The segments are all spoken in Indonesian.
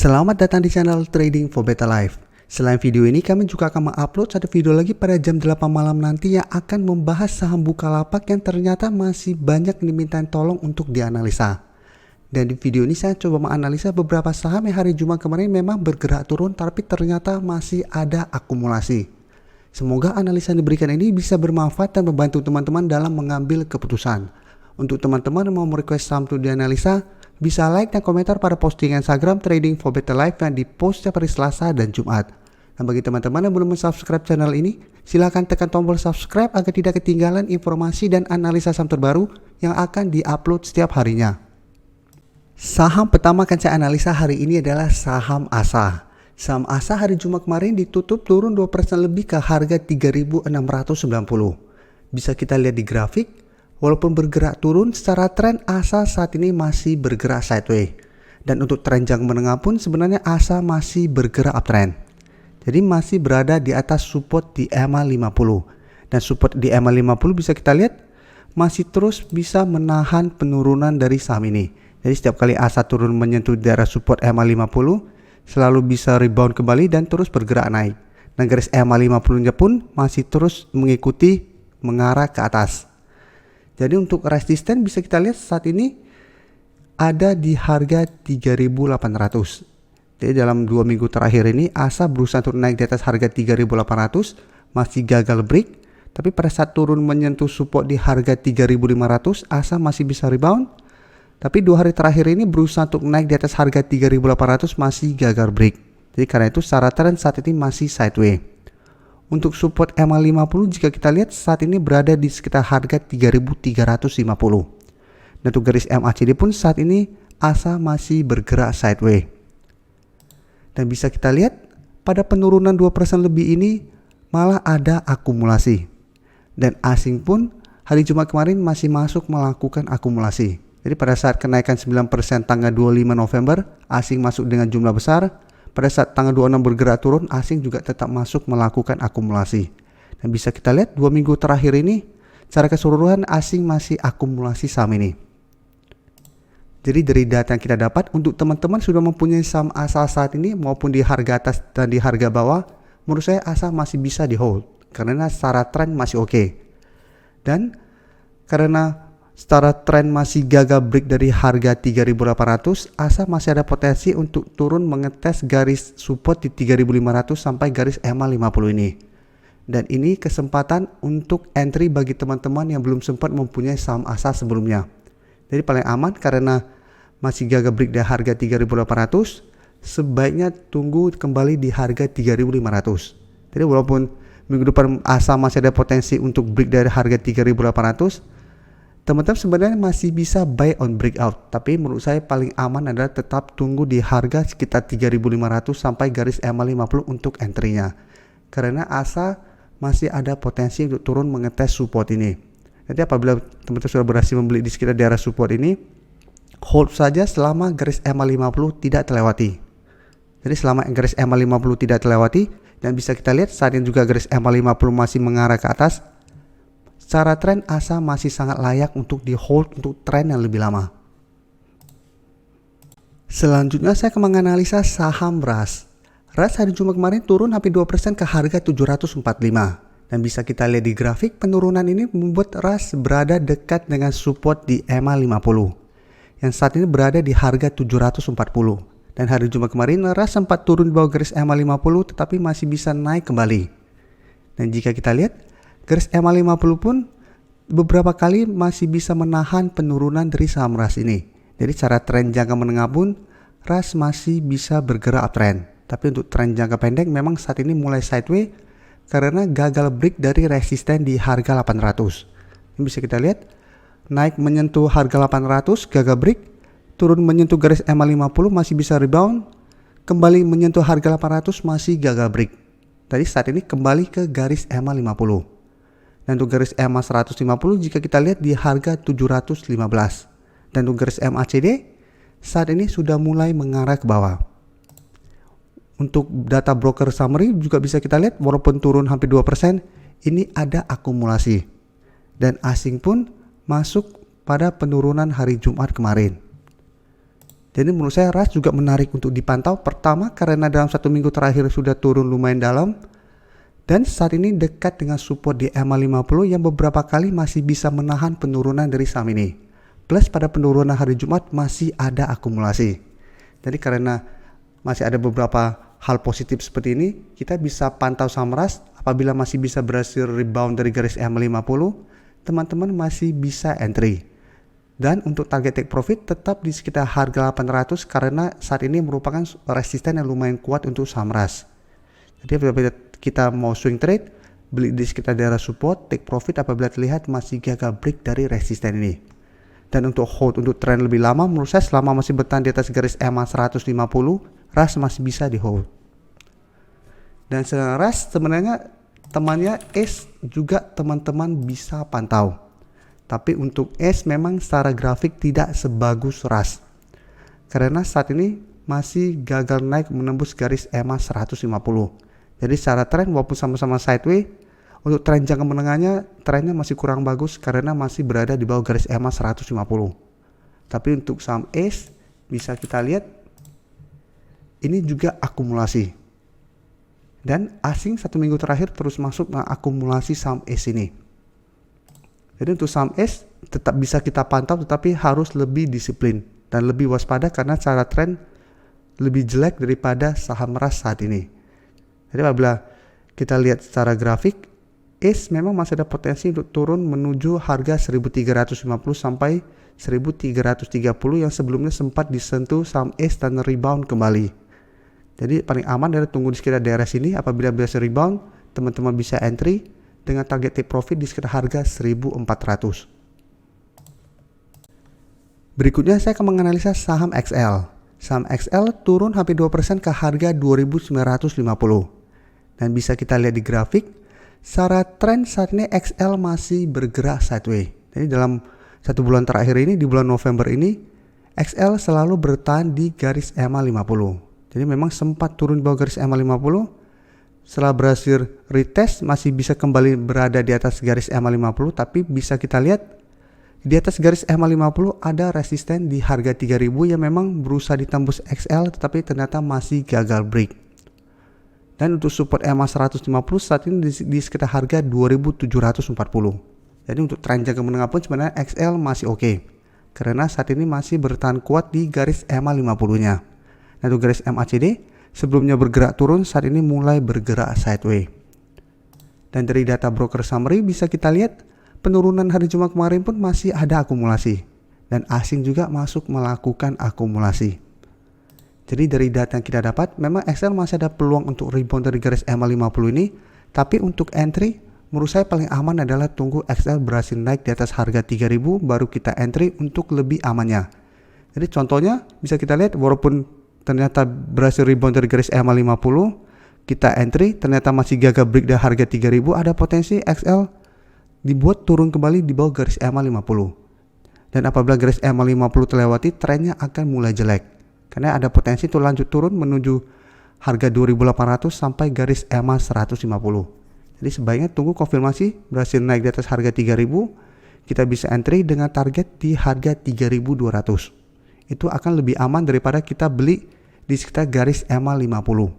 Selamat datang di channel Trading for Better Life. Selain video ini, kami juga akan mengupload satu video lagi pada jam 8 malam nanti yang akan membahas saham Bukalapak yang ternyata masih banyak dimintain tolong untuk dianalisa. Dan di video ini saya coba menganalisa beberapa saham yang hari Jumat kemarin memang bergerak turun tapi ternyata masih ada akumulasi. Semoga analisa yang diberikan ini bisa bermanfaat dan membantu teman-teman dalam mengambil keputusan. Untuk teman-teman yang mau request saham untuk dianalisa, bisa like dan komentar pada postingan Instagram Trading for Better Life yang dipost setiap hari Selasa dan Jumat. Dan bagi teman-teman yang belum subscribe channel ini, silahkan tekan tombol subscribe agar tidak ketinggalan informasi dan analisa saham terbaru yang akan diupload setiap harinya. Saham pertama akan saya analisa hari ini adalah saham ASA. Saham ASA hari Jumat kemarin ditutup turun 2% lebih ke harga 3.690. Bisa kita lihat di grafik. Walaupun bergerak turun, secara tren ASA saat ini masih bergerak sideways. Dan untuk tren jangka menengah pun sebenarnya ASA masih bergerak uptrend. Jadi masih berada di atas support di EMA 50. Dan support di EMA 50 bisa kita lihat masih terus bisa menahan penurunan dari saham ini. Jadi setiap kali ASA turun menyentuh daerah support EMA 50, selalu bisa rebound kembali dan terus bergerak naik. Dan garis EMA 50-nya pun masih terus mengikuti mengarah ke atas. Jadi untuk resisten bisa kita lihat saat ini ada di harga 3.800. Jadi dalam 2 minggu terakhir ini ASA berusaha untuk naik di atas harga 3.800, masih gagal break. Tapi pada saat turun menyentuh support di harga 3.500, ASA masih bisa rebound. Tapi 2 hari terakhir ini berusaha untuk naik di atas harga 3.800, masih gagal break. Jadi karena itu secara tren saat ini masih sideways. Untuk support EMA 50 jika kita lihat saat ini berada di sekitar harga 3.350. Dan untuk garis MACD pun saat ini ASA masih bergerak sideways. Dan bisa kita lihat pada penurunan 2% lebih ini malah ada akumulasi. Dan asing pun hari Jumat kemarin masih masuk melakukan akumulasi. Jadi pada saat kenaikan 9% tanggal 25 November, asing masuk dengan jumlah besar. Pada saat tanggal 26 bergerak turun, asing juga tetap masuk melakukan akumulasi. Dan bisa kita lihat 2 minggu terakhir ini, secara keseluruhan asing masih akumulasi saham ini. Jadi dari data yang kita dapat, untuk teman-teman sudah mempunyai saham ASA saat ini maupun di harga atas dan di harga bawah, menurut saya ASA masih bisa di hold. Karena secara tren masih oke. Dan karena secara tren masih gagal break dari harga 3.800, ASA masih ada potensi untuk turun mengetes garis support di 3.500 sampai garis EMA 50 ini. Dan ini kesempatan untuk entry bagi teman-teman yang belum sempat mempunyai saham ASA sebelumnya. Jadi paling aman karena masih gagal break dari harga 3.800, sebaiknya tunggu kembali di harga 3.500. Jadi walaupun minggu depan ASA masih ada potensi untuk break dari harga 3.800, teman-teman sebenarnya masih bisa buy on breakout, tapi menurut saya paling aman adalah tetap tunggu di harga sekitar 3.500 sampai garis EMA 50 untuk entry-nya. Karena ASA masih ada potensi untuk turun mengetes support ini. Jadi apabila teman-teman sudah berhasil membeli di sekitar daerah support ini, hold saja selama garis EMA 50 tidak terlewati. Jadi selama garis EMA 50 tidak terlewati, dan bisa kita lihat saat ini juga garis EMA 50 masih mengarah ke atas, secara tren ASA masih sangat layak untuk di hold untuk tren yang lebih lama. Selanjutnya saya akan menganalisa saham RAS. RAS hari Jumat kemarin turun hampir 2% ke harga 745. Dan bisa kita lihat di grafik, penurunan ini membuat RAS berada dekat dengan support di EMA 50. Yang saat ini berada di harga 740. Dan hari Jumat kemarin RAS sempat turun di bawah garis EMA 50 tetapi masih bisa naik kembali. Dan jika kita lihat, garis EMA 50 pun beberapa kali masih bisa menahan penurunan dari saham RAS ini. Jadi secara tren jangka menengah pun RAS masih bisa bergerak uptrend. Tapi untuk tren jangka pendek memang saat ini mulai sideways karena gagal break dari resisten di harga 800. Ini bisa kita lihat naik menyentuh harga 800, gagal break, turun menyentuh garis EMA 50 masih bisa rebound, kembali menyentuh harga 800 masih gagal break. Tadi saat ini kembali ke garis EMA 50. Dan untuk garis EMA 150 jika kita lihat di harga 715. Dan untuk garis MACD saat ini sudah mulai mengarah ke bawah. Untuk data broker summary juga bisa kita lihat walaupun turun hampir 2%, ini ada akumulasi. Dan asing pun masuk pada penurunan hari Jumat kemarin. Jadi menurut saya RAS juga menarik untuk dipantau. Pertama karena dalam 1 minggu terakhir sudah turun lumayan dalam. Dan saat ini dekat dengan support di EMA50 yang beberapa kali masih bisa menahan penurunan dari saham ini. Plus pada penurunan hari Jumat masih ada akumulasi. Jadi karena masih ada beberapa hal positif seperti ini, kita bisa pantau saham RAS. Apabila masih bisa berhasil rebound dari garis EMA50, teman-teman masih bisa entry. Dan untuk target take profit tetap di sekitar harga 800 karena saat ini merupakan resisten yang lumayan kuat untuk saham RAS. Jadi apabila kita mau swing trade, beli di sekitar daerah support, take profit apabila terlihat masih gagal break dari resisten ini. Dan untuk hold untuk tren lebih lama, menurut saya selama masih bertahan di atas garis EMA 150, RAS masih bisa di hold. Dan RAS sebenarnya temannya ACE juga teman-teman bisa pantau. Tapi untuk ACE memang secara grafik tidak sebagus RAS. Karena saat ini masih gagal naik menembus garis EMA 150. Jadi secara tren walaupun sama-sama sideways, untuk tren jangka menengahnya trennya masih kurang bagus karena masih berada di bawah garis EMA 150. Tapi untuk saham ACE bisa kita lihat ini juga akumulasi. Dan asing 1 minggu terakhir terus masuk akumulasi saham ACE ini. Jadi untuk saham ACE tetap bisa kita pantau tetapi harus lebih disiplin dan lebih waspada karena secara tren lebih jelek daripada saham RAS saat ini. Jadi apabila kita lihat secara grafik, ACE memang masih ada potensi untuk turun menuju harga 1350 sampai 1330 yang sebelumnya sempat disentuh saham ACE dan rebound kembali. Jadi paling aman adalah tunggu di sekitar daerah sini. Apabila berhasil rebound, teman-teman bisa entry dengan target take profit di sekitar harga 1400. Berikutnya saya akan menganalisa saham XL. Saham XL turun hampir 2% ke harga 2950. Dan bisa kita lihat di grafik, secara tren saat ini XL masih bergerak sideways. Jadi dalam 1 bulan terakhir ini, di bulan November ini, XL selalu bertahan di garis EMA 50. Jadi memang sempat turun di bawah garis EMA 50. Setelah berhasil retest, masih bisa kembali berada di atas garis EMA 50. Tapi bisa kita lihat, di atas garis EMA 50 ada resisten di harga 3000 yang memang berusaha ditembus XL tetapi ternyata masih gagal break. Dan untuk support EMA 150 saat ini di sekitar harga 2740. Jadi untuk tren jangka menengah pun sebenarnya XL masih oke. Karena saat ini masih bertahan kuat di garis EMA 50-nya. Nah untuk garis MACD sebelumnya bergerak turun saat ini mulai bergerak sideways. Dan dari data broker summary bisa kita lihat penurunan hari Jumat kemarin pun masih ada akumulasi. Dan asing juga masuk melakukan akumulasi. Jadi dari data yang kita dapat, memang XL masih ada peluang untuk rebound dari garis EMA 50 ini. Tapi untuk entry, menurut saya paling aman adalah tunggu XL berhasil naik di atas harga 3000 baru kita entry untuk lebih amannya. Jadi contohnya bisa kita lihat walaupun ternyata berhasil rebound dari garis EMA 50, kita entry, ternyata masih gagal break dari harga 3000, ada potensi XL dibuat turun kembali di bawah garis EMA 50. Dan apabila garis EMA 50 terlewati, trennya akan mulai jelek. Karena ada potensi itu lanjut turun menuju harga 2800 sampai garis EMA 150. Jadi sebaiknya tunggu konfirmasi berhasil naik di atas harga 3000, kita bisa entry dengan target di harga 3200. Itu akan lebih aman daripada kita beli di sekitar garis EMA 50.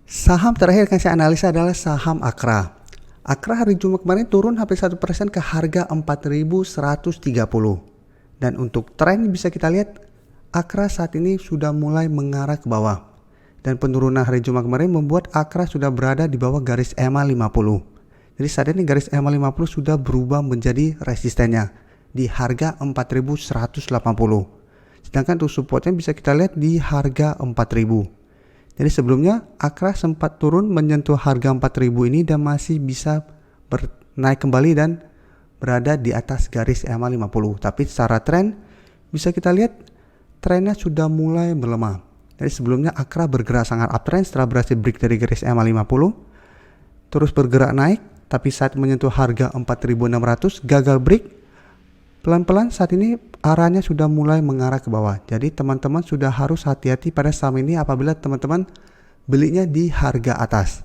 Saham terakhir yang saya analisa adalah saham Akra. Akra hari Jumat kemarin turun hampir 1% ke harga 4130. Dan untuk tren bisa kita lihat Akra saat ini sudah mulai mengarah ke bawah. Dan penurunan hari Jumat kemarin membuat Akra sudah berada di bawah garis EMA 50. Jadi saat ini garis EMA 50 sudah berubah menjadi resistennya di harga 4180. Sedangkan untuk supportnya bisa kita lihat di harga 4000. Jadi sebelumnya Akra sempat turun menyentuh harga 4000 ini dan masih bisa naik kembali dan berada di atas garis EMA 50. Tapi secara tren bisa kita lihat trennya sudah mulai melemah. Jadi sebelumnya Akra bergerak sangat uptrend setelah berhasil break dari garis EMA 50. Terus bergerak naik tapi saat menyentuh harga 4600 gagal break. Pelan-pelan saat ini arahnya sudah mulai mengarah ke bawah. Jadi teman-teman sudah harus hati-hati pada saham ini apabila teman-teman belinya di harga atas.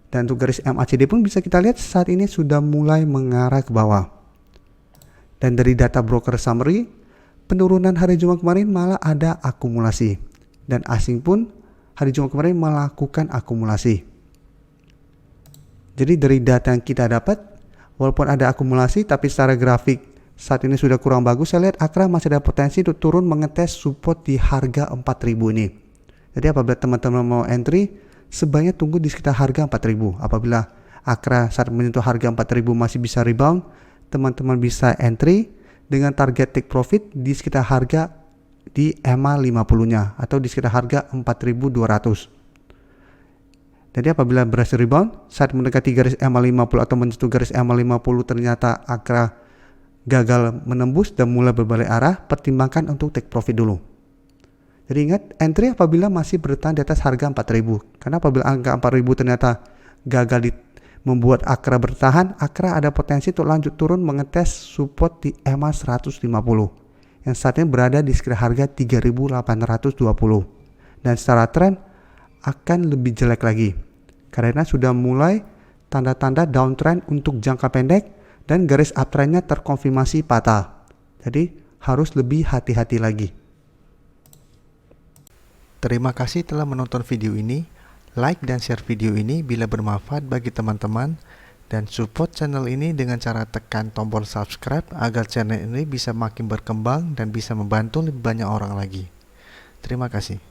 Dan untuk garis MACD pun bisa kita lihat saat ini sudah mulai mengarah ke bawah. Dan dari data broker summary, penurunan hari Jumat kemarin malah ada akumulasi. Dan asing pun hari Jumat kemarin melakukan akumulasi. Jadi dari data yang kita dapat, walaupun ada akumulasi tapi secara grafik saat ini sudah kurang bagus. Saya lihat Akra masih ada potensi untuk turun mengetes support di harga 4.000 ini. Jadi apabila teman-teman mau entry, sebaiknya tunggu di sekitar harga 4.000. Apabila Akra saat menyentuh harga 4.000 masih bisa rebound, teman-teman bisa entry dengan target take profit di sekitar harga di EMA 50-nya atau di sekitar harga 4.200. Jadi apabila berhasil rebound, saat mendekati garis EMA 50 atau menyentuh garis EMA 50 ternyata Akra gagal menembus dan mulai berbalik arah, pertimbangkan untuk take profit dulu. Jadi ingat, entry apabila masih bertahan di atas harga 4.000. Karena apabila angka 4.000 ternyata gagal membuat Akra bertahan, Akra ada potensi untuk lanjut turun mengetes support di EMA 150 yang saat ini berada di sekitar harga 3.820. Dan secara tren akan lebih jelek lagi karena sudah mulai tanda-tanda downtrend untuk jangka pendek dan garis uptrendnya terkonfirmasi patah. Jadi harus lebih hati-hati lagi. Terima kasih telah menonton video ini. Like dan share video ini bila bermanfaat bagi teman-teman, dan support channel ini dengan cara tekan tombol subscribe agar channel ini bisa makin berkembang dan bisa membantu lebih banyak orang lagi. Terima kasih.